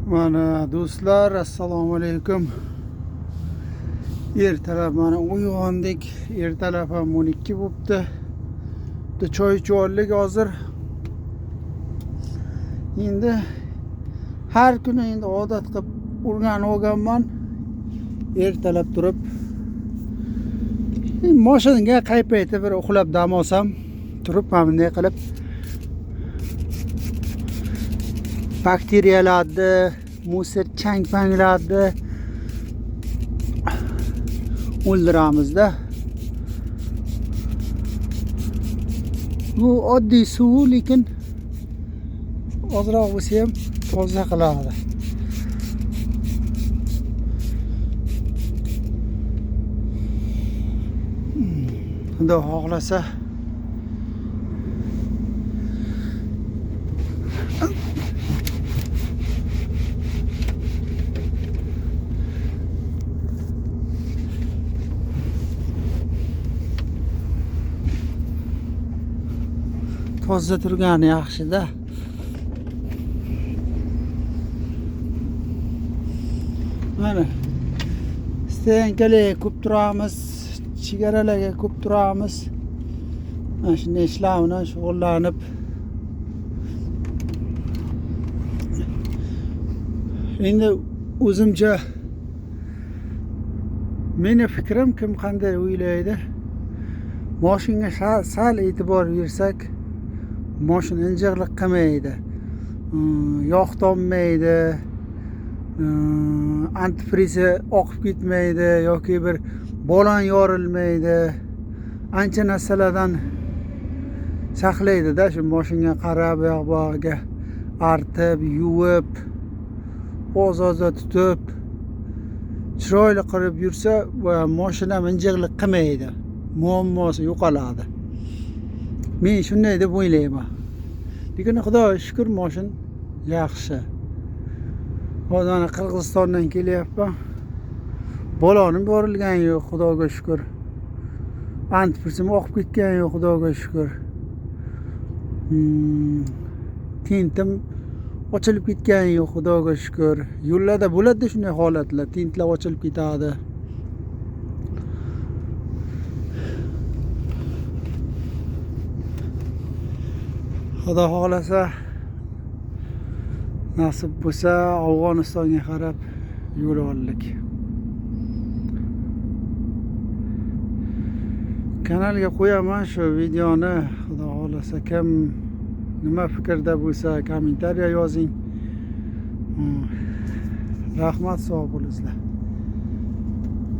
Mana do'stlar, assalomu alaykum. Ertalab mana uyg'ondik. Ertalab ham 12 bo'libdi. Bitta choy ichib hozir. Endi har kuni endi odat qilib o'rganib olganman. Ertalab turib mashinaga qaypayti bir uxlab dam olsam, turib mana bunday qilib bakteriyalarni, musor chang-panglarni o'ldiramizda. Bu oddiy suv, lekin ozroq bo'lsa ham toza qiladi. Xudo xohlasa toza turgani yaxshi-da. Mana stenkalarga ko'p turamiz, chegaralarga ko'p turamiz. Mana shunday ishlar bilan shug'ullanib endi o'zimcha meni fikrim, kim qanday o'ylaydi, mashinaga sal e'tibor bersak, mashina injiqlik qilmaydi, yog' tommaydi, antifrizi oqib ketmaydi yoki bir bolan yorilmaydi. Ancha narsalardan saqlaydi-da, shu mashinaga qarab, yo'q-yo'g'iga artib, yuvib, oz-oz tutib, chiroyli qilib yursa, mashina injiqlik qilmaydi, muammosi yo'qoladi. Men shunday deb o'ylayman. Lekin Xudoga shukr, mashina yaxshi. Hozir Qirg'izistondan kelyapman. Balonim yorilgani yo'q, Xudoga shukr. Antifrizim oqib ketgani yo'q, Xudoga shukr. Tintim ochilib ketgani yo'q, Xudoga shukr. Yo'llarda bo'ladi shunday holatlar, tintlar ochilib ketadi. Xudo xohlasa, nasib bo'lsa Afg'onistonga qarab yo'l oldik. Kanalga qo'yaman shu videoni. Xudo xohlasa, kim nima fikrda bo'lsa kommentariya yozing. Rahmat, sog' bo'linglar.